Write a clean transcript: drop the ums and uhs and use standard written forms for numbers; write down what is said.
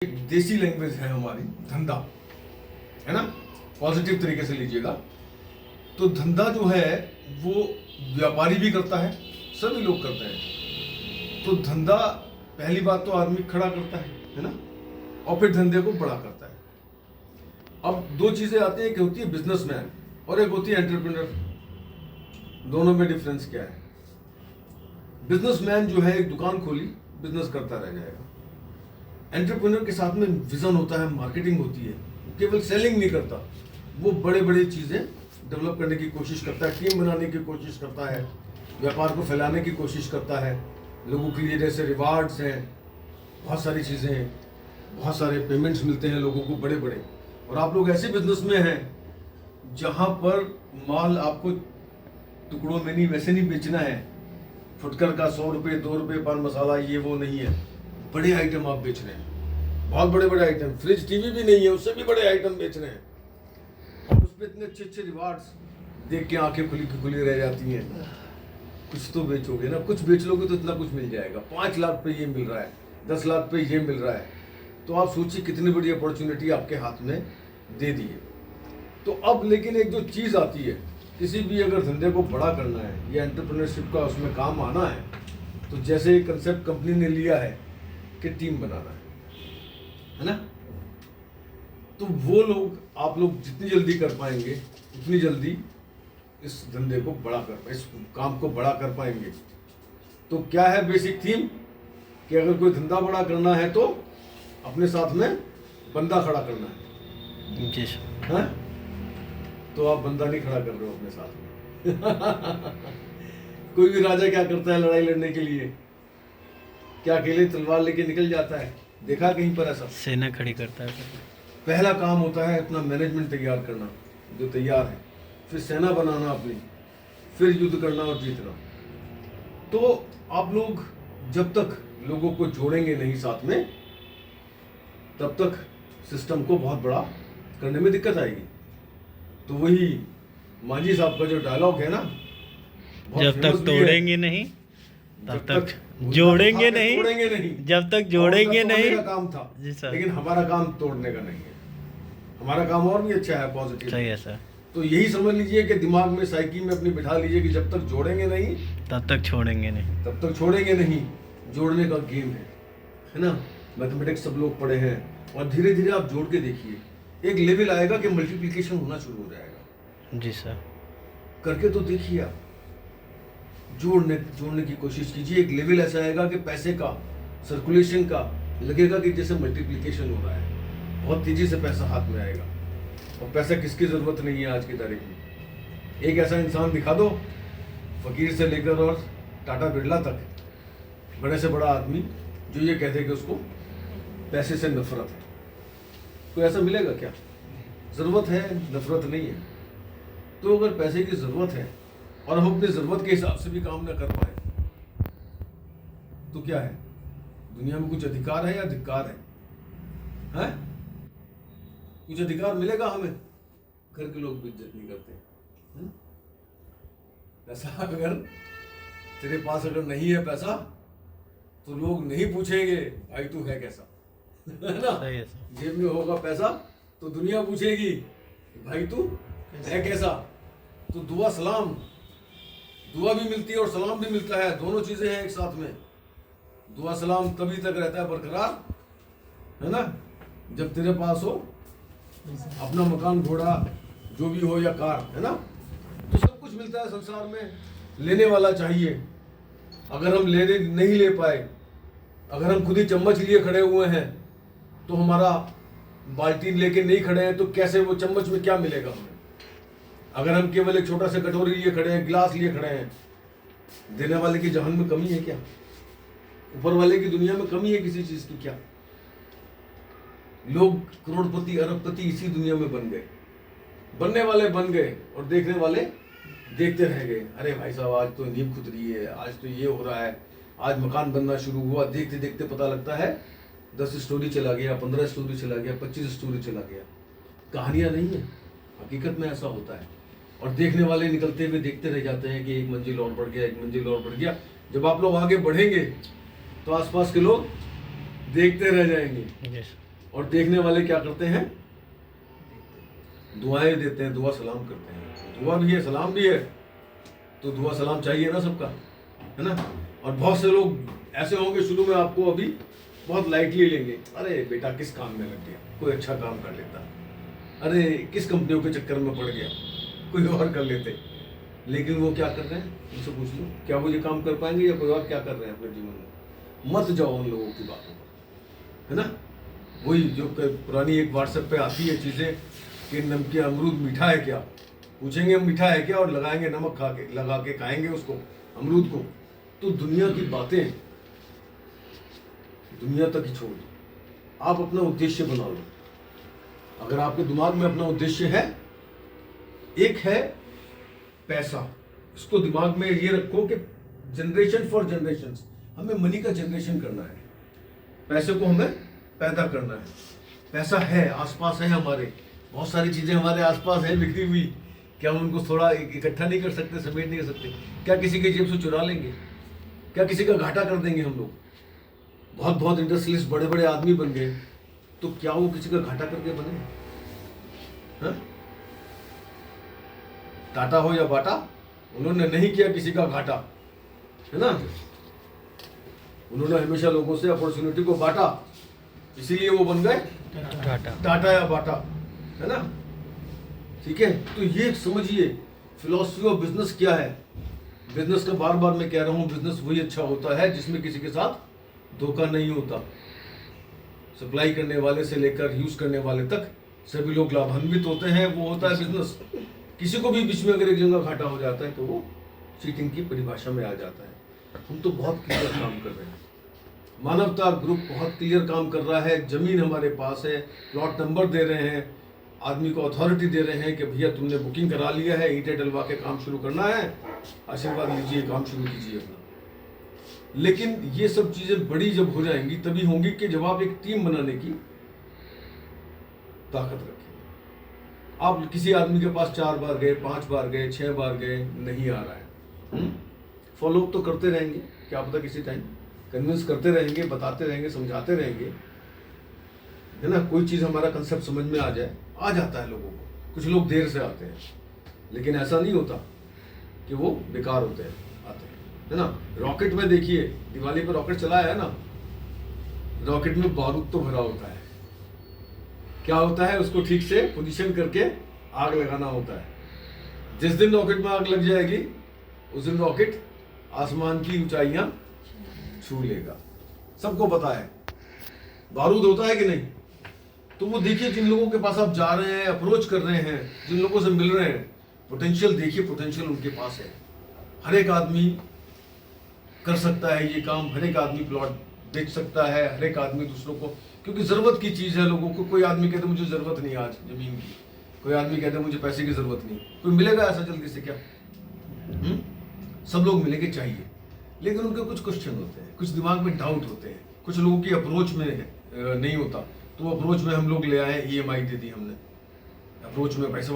एक देसी लैंग्वेज है हमारी, धंधा है ना, पॉजिटिव तरीके से लीजिएगा। तो धंधा जो है वो व्यापारी भी करता है, सभी लोग करते हैं। तो धंधा पहली बात तो आदमी खड़ा करता है ना, और फिर धंधे को बड़ा करता है। अब दो चीजें आती हैं, एक होती है बिजनेसमैन और एक होती है एंटरप्रेन्योर। दोनों में डिफरेंस क्या है? बिजनेसमैन जो है एक दुकान खोली, बिजनेस करता रह जाएगा। एंटरप्रेन्योर के साथ में विजन होता है, मार्केटिंग होती है, केवल सेलिंग नहीं करता, वो बड़े बड़े चीजें डेवलप करने की कोशिश करता है, टीम बनाने की कोशिश करता है, व्यापार को फैलाने की कोशिश करता है। लोगों के लिए जैसे रिवार्ड्स हैं, बहुत सारी चीजें हैं, बहुत सारे पेमेंट्स मिलते हैं लोगों को बड़े बड़े। और आप लोग ऐसे बिजनेस में हैं जहां पर माल आपको टुकड़ों में नहीं, वैसे नहीं बेचना है, फुटकर का 100 रुपये 2 रुपये पान मसाला ये वो नहीं है, बड़े आइटम आप बेच रहे हैं, बहुत बड़े बड़े आइटम। फ्रिज टीवी भी नहीं है, उससे भी बड़े आइटम बेच रहे हैं, और उसमें इतने अच्छे अच्छे रिवार्ड्स देख के आंखें खुली की खुली रह जाती हैं। कुछ तो बेचोगे ना, कुछ बेच लोगे तो इतना कुछ मिल जाएगा। 5 लाख पे ये मिल रहा है, 10 लाख पे ये मिल रहा है, तो आप सोचिए कितनी बड़ी अपॉर्चुनिटी आपके हाथ में दे दी है। तो अब लेकिन एक जो चीज़ आती है, किसी भी अगर धंधे को बड़ा करना है या एंटरप्रेन्योरशिप का उसमें काम आना है, तो जैसे एक कंसेप्ट कंपनी ने लिया है कि टीम बनाना है ना, तो वो लोग, आप लोग जितनी जल्दी कर पाएंगे उतनी जल्दी इस धंधे को बड़ा कर, इस काम को बड़ा कर पाएंगे। तो क्या है बेसिक थीम कि अगर कोई धंधा बड़ा करना है तो अपने साथ में बंदा खड़ा करना है। जी हाँ? तो आप बंदा नहीं खड़ा कर रहे हो अपने साथ में। कोई भी राजा क्या करता है लड़ाई लड़ने के लिए? क्या अकेले तलवार लेके निकल जाता है? देखा कहीं पर ऐसा? सेना खड़ी करता है। पहला काम होता है अपना मैनेजमेंट तैयार करना, जो तैयार है, फिर सेना बनाना अपनी, फिर युद्ध करना और जीतना। तो आप लोग जब तक लोगों को जोड़ेंगे नहीं साथ में, तब तक सिस्टम को बहुत बड़ा करने में दिक्कत आएगी। तो वही मांझी साहब का जो डायलॉग है ना, जब तक तोड़ेंगे नहीं तब तक जोड़ेंगे नहीं, तोड़ेंगे नहीं, जब तक जोड़ेंगे नहीं। का काम था जी सर, लेकिन हमारा काम तोड़ने का नहीं है, हमारा काम और भी अच्छा है, पॉजिटिव। सही है सर। तो यही समझ लीजिए कि दिमाग में साइकिल में अपनी बिठा लीजिए कि जब तक जोड़ेंगे नहीं तब तक छोड़ेंगे नहीं, तब तक छोड़ेंगे नहीं। जोड़ने का गेम है ना, मैथमेटिक्स सब लोग पढ़े हैं, और धीरे धीरे आप जोड़ के देखिए, एक लेवल आएगा कि मल्टीप्लिकेशन होना शुरू हो जाएगा। जी सर, करके तो देखिए आप, जोड़ने की कोशिश कीजिए। एक लेवल ऐसा आएगा कि पैसे का सर्कुलेशन का लगेगा कि जैसे मल्टीप्लिकेशन हो रहा है, बहुत तेजी से पैसा हाथ में आएगा। और पैसा किसकी जरूरत नहीं है आज की तारीख में? एक ऐसा इंसान दिखा दो, फकीर से लेकर और टाटा बिरला तक, बड़े से बड़ा आदमी, जो ये कहते हैं कि उसको पैसे से नफरत है। कोई ऐसा मिलेगा क्या? जरूरत है, नफरत नहीं है। तो अगर पैसे की जरूरत है और हम अपनी जरूरत के हिसाब से भी काम न कर पाए, तो क्या है? दुनिया में कुछ अधिकार है या धिक्कार है? हैं? कुछ अधिकार मिलेगा हमें? घर के लोग भी इज्जत नहीं करते हैं? पैसा अगर तेरे पास अगर नहीं है पैसा, तो लोग नहीं पूछेंगे भाई तू है कैसा, है ना? सही है सर। जेब में होगा पैसा तो दुनिया पूछेगी भाई तू है कैसा। तो दुआ सलाम, दुआ भी मिलती है और सलाम भी मिलता है, दोनों चीजें हैं एक साथ में। दुआ सलाम तभी तक रहता है बरकरार, है ना, जब तेरे पास हो अपना मकान, घोड़ा जो भी हो या कार, है ना। तो सब कुछ मिलता है संसार में, लेने वाला चाहिए। अगर हम लेने नहीं ले पाए, अगर हम खुद ही चम्मच लिए खड़े हुए हैं, तो हमारा बाल्टी लेके नहीं खड़े हैं, तो कैसे वो चम्मच में क्या मिलेगा हमें? अगर हम केवल एक छोटा सा कटोरी लिए खड़े हैं, गिलास लिए खड़े हैं, देने वाले की जहान में कमी है क्या? ऊपर वाले की दुनिया में कमी है किसी चीज की क्या? लोग करोड़पति अरबपति इसी दुनिया में बन गए, बनने वाले बन गए और देखने वाले देखते रह गए। अरे भाई साहब आज तो नींव खुद रही है, आज तो ये हो रहा है, आज मकान बनना शुरू हुआ, देखते देखते पता लगता है 10 स्टोरी चला गया, 15 स्टोरी चला गया, 25 स्टोरी चला गया। कहानियां नहीं है, हकीकत में ऐसा होता है। और देखने वाले निकलते हुए देखते रह जाते हैं कि एक मंजिल और बढ़ गया, एक मंजिल और बढ़ गया। जब आप लोग आगे बढ़ेंगे तो आसपास के लोग देखते रह जाएंगे। जी सर। और देखने वाले क्या करते हैं, दुआएं देते हैं, दुआ सलाम करते हैं। दुआ भी है, सलाम भी है, तो दुआ सलाम चाहिए ना सबका, है ना। और बहुत से लोग ऐसे होंगे शुरू में आपको अभी बहुत लाइटली लेंगे, अरे बेटा किस काम में लग गया, कोई अच्छा काम कर लेता, अरे किस कंपनियों के चक्कर में पड़ गया, कोई और कर लेते। लेकिन वो क्या कर रहे हैं, उनसे पूछ लो, क्या वो ये काम कर पाएंगे या कोई और क्या कर रहे हैं अपने जीवन में। मत जाओ उन लोगों की बातों पर, है ना। वही जो पुरानी एक व्हाट्सएप पे आती है चीज़ें कि नमकीन अमरूद मीठा है क्या, पूछेंगे हम मीठा है क्या और लगाएंगे नमक खा के, लगा के खाएंगे उसको अमरूद को। तो दुनिया की बातें दुनिया तक ही छोड़ दो, आप अपना उद्देश्य बना लो। अगर आपके दिमाग में अपना उद्देश्य है, एक है पैसा, इसको दिमाग में ये रखो कि जनरेशन फॉर जनरेशन हमें मनी का जनरेशन करना है, पैसे को हमें पैदा करना है। पैसा है, आसपास है, हमारे बहुत सारी चीजें हमारे आसपास है बिखरी हुई, क्या हम उनको थोड़ा इकट्ठा नहीं कर सकते, समेट नहीं कर सकते? क्या किसी के जेब से चुरा लेंगे? क्या किसी का घाटा कर देंगे हम लोग? बहुत बहुत इंडस्ट्रियलिस्ट बड़े बड़े आदमी बन गए, तो क्या वो किसी का घाटा करके बने? हाँ? टाटा हो या बाटा, उन्होंने नहीं किया किसी का घाटा, है ना। उन्होंने हमेशा लोगों से अपॉर्चुनिटी को बांटा, इसीलिए वो बन गए टाटा या बाटा, है ना। ठीक है, तो ये समझिए फिलॉसफी ऑफ बिजनेस क्या है। बिजनेस का बार बार मैं कह रहा हूँ, बिजनेस वही अच्छा होता है जिसमें किसी के साथ धोखा नहीं होता। सप्लाई करने वाले से लेकर यूज करने वाले तक सभी लोग लाभान्वित होते हैं, वो होता है बिजनेस। किसी को भी बीच में अगर एक जगह घाटा हो जाता है तो वो चीटिंग की परिभाषा में आ जाता है। हम तो बहुत क्लियर काम कर रहे हैं, मानवता ग्रुप बहुत क्लियर काम कर रहा है। जमीन हमारे पास है, प्लॉट नंबर दे रहे हैं, आदमी को अथॉरिटी दे रहे हैं कि भैया तुमने बुकिंग करा लिया है, ईंटें डलवा के काम शुरू करना है, आशीर्वाद लीजिए, काम शुरू कीजिए अपना। लेकिन ये सब चीजें बड़ी जब हो जाएंगी तभी होंगी कि जब आप एक टीम बनाने की ताकत रखेंगे। आप किसी आदमी के पास 4 बार गए, 5 बार गए, 6 बार गए, नहीं आ रहा है, फॉलो अप तो करते रहेंगे, क्या पता किसी टाइम कन्विंस करते रहेंगे, बताते रहेंगे, समझाते रहेंगे, है ना। कोई चीज़ हमारा कंसेप्ट समझ में आ जाए, आ जाता है लोगों को। कुछ लोग देर से आते हैं, लेकिन ऐसा नहीं होता कि वो बेकार होते हैं, आते हैं, है ना। रॉकेट में देखिए, दिवाली पर रॉकेट चलाया है ना, रॉकेट में बारूद तो भरा होता है, क्या होता है उसको ठीक से पोजीशन करके आग लगाना होता है। जिस दिन रॉकेट में आग लग जाएगी उस दिन रॉकेट आसमान की ऊंचाइयां छू लेगा, सबको पता है। बारूद होता है कि नहीं? तो वो देखिए, जिन लोगों के पास आप जा रहे हैं, अप्रोच कर रहे हैं, जिन लोगों से मिल रहे हैं, पोटेंशियल देखिए, पोटेंशियल उनके पास है। हर एक आदमी कर सकता है ये काम, हर एक आदमी प्लॉट बेच सकता है, हर एक आदमी दूसरों को, क्योंकि जरूरत की चीज है लोगों को। कोई आदमी कहते मुझे जरूरत नहीं आज जमीन की, कोई आदमी कहते मुझे पैसे की जरूरत नहीं, कोई मिलेगा ऐसा जल्दी से क्या? सब लोग मिलेंगे चाहिए, लेकिन उनके कुछ क्वेश्चन होते हैं, कुछ दिमाग में डाउट होते हैं, कुछ लोगों की अप्रोच में नहीं होता। तो अप्रोच में हम लोग ले आए, EMI दे दी हमने, अप्रोच में पैसे